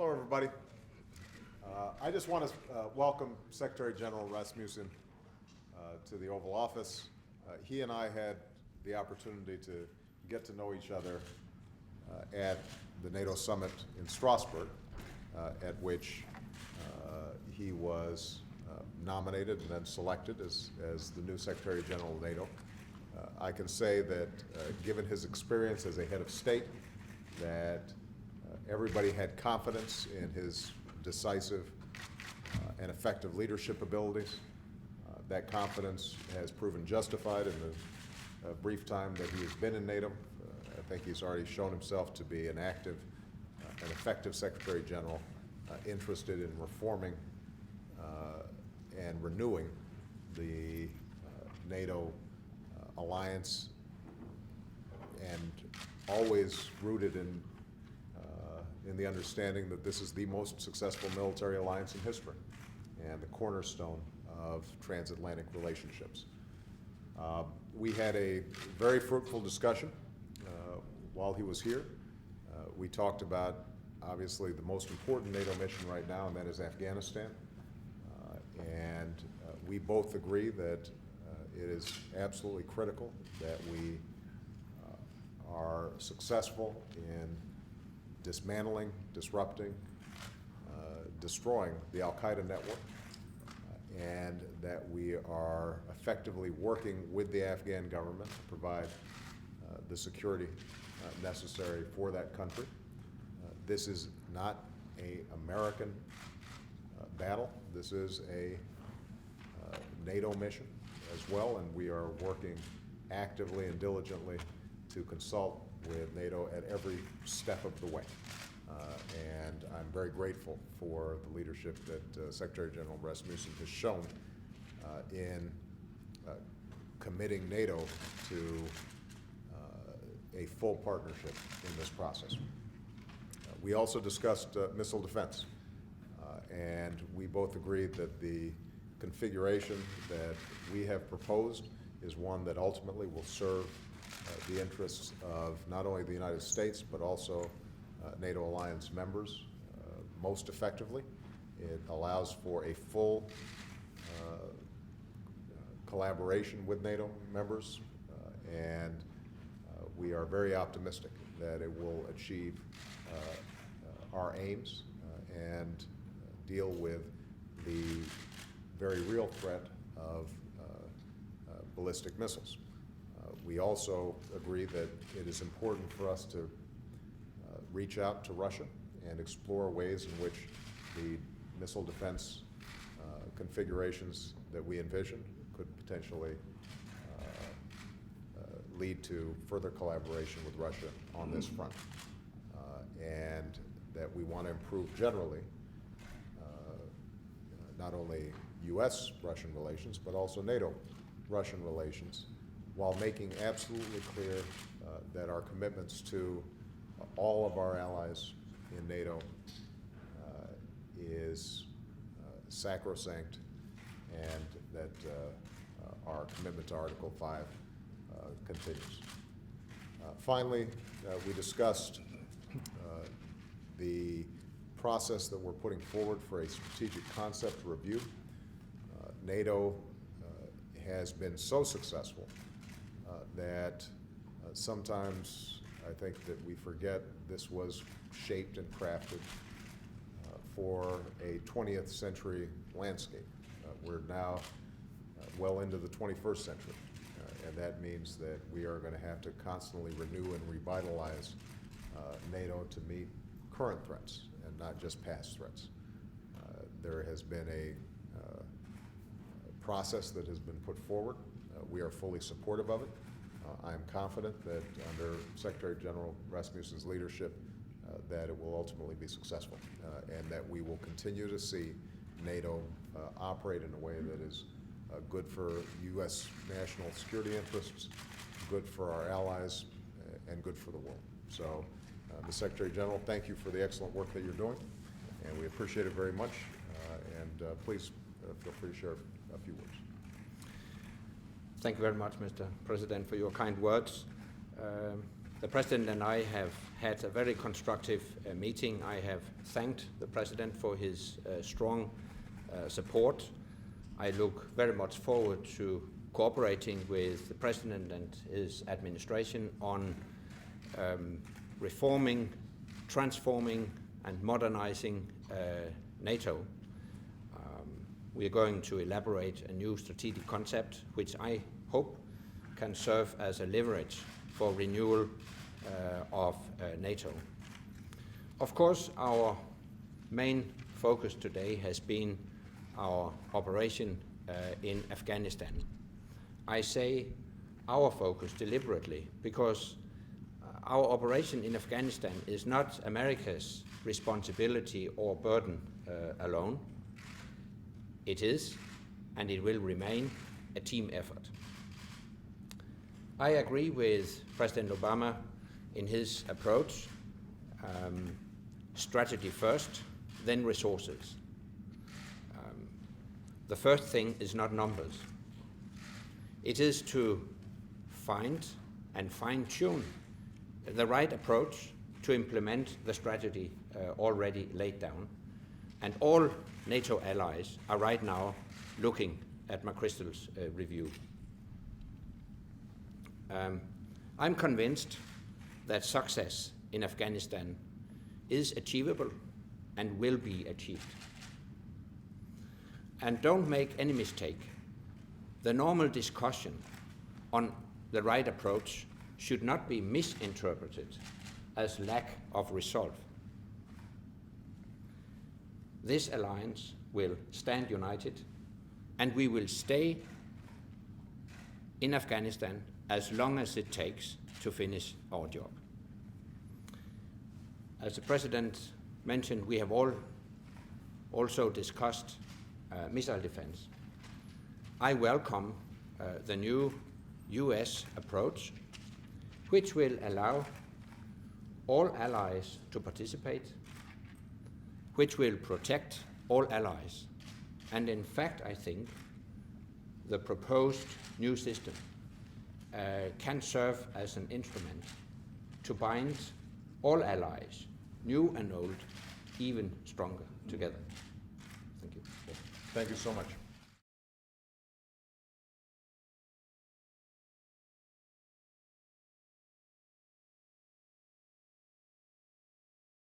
Hello, everybody. I just want to welcome Secretary General Rasmussen to the Oval Office. He and I had the opportunity to get to know each other at the NATO summit in Strasbourg, at which he was nominated and then selected as the new Secretary General of NATO. I can say that given his experience as a head of state, that everybody had confidence in his decisive and effective leadership abilities. That confidence has proven justified in the brief time that he has been in NATO. I think he's already shown himself to be an active and effective Secretary General, interested in reforming and renewing the NATO alliance, and always rooted in the understanding that this is the most successful military alliance in history and the cornerstone of transatlantic relationships. We had a very fruitful discussion while he was here. We talked about, obviously, the most important NATO mission right now, and that is Afghanistan. And we both agree that it is absolutely critical that we are successful in dismantling, disrupting, destroying the Al-Qaeda network, and that we are effectively working with the Afghan government to provide the security necessary for that country. This is not an American battle. This is a NATO mission as well, and we are working actively and diligently to consult with NATO at every step of the way. And I'm very grateful for the leadership that Secretary General Rasmussen has shown in committing NATO to a full partnership in this process. We also discussed missile defense, and we both agreed that the configuration that we have proposed is one that ultimately will serve the interests of not only the United States, but also NATO alliance members most effectively. It allows for a full collaboration with NATO members, and we are very optimistic that it will achieve our aims and deal with the very real threat of ballistic missiles. We also agree that it is important for us to reach out to Russia and explore ways in which the missile defense configurations that we envision could potentially lead to further collaboration with Russia on this front. And that we want to improve generally not only U.S.-Russian relations, but also NATO-Russian relations, while making absolutely clear that our commitments to all of our allies in NATO is sacrosanct, and that our commitment to Article 5 continues. Finally, we discussed the process that we're putting forward for a strategic concept review. NATO has been so successful that sometimes I think that we forget this was shaped and crafted for a 20th century landscape. We're now well into the 21st century, and that means that we are going to have to constantly renew and revitalize NATO to meet current threats and not just past threats. There has been a process that has been put forward. We are fully supportive of it. I am confident that under Secretary General Rasmussen's leadership that it will ultimately be successful, and that we will continue to see NATO operate in a way that is good for U.S. national security interests, good for our allies, and good for the world. So, Ms. Secretary General, thank you for the excellent work that you're doing, and we appreciate it very much. Please feel free to share a few words. Thank you very much, Mr. President, for your kind words. The President and I have had a very constructive meeting. I have thanked the President for his strong support. I look very much forward to cooperating with the President and his administration on reforming, transforming and modernizing NATO. We are going to elaborate a new strategic concept which I hope can serve as a leverage for renewal of NATO. Of course, our main focus today has been our operation in Afghanistan. I say our focus deliberately because our operation in Afghanistan is not America's responsibility or burden alone. It is, and it will remain, a team effort. I agree with President Obama in his approach, strategy first, then resources. The first thing is not numbers. It is to find and fine-tune the right approach to implement the strategy already laid down. And all NATO allies are right now looking at McChrystal's review. I'm convinced that success in Afghanistan is achievable and will be achieved. And don't make any mistake, the normal discussion on the right approach should not be misinterpreted as lack of resolve. This alliance will stand united, and we will stay in Afghanistan as long as it takes to finish our job. As the President mentioned, we have also discussed missile defense. I welcome the new US approach, which will allow all allies to participate, which will protect all allies. And in fact, I think the proposed new system can serve as an instrument to bind all allies, new and old, even stronger together. Thank you. Thank you so much.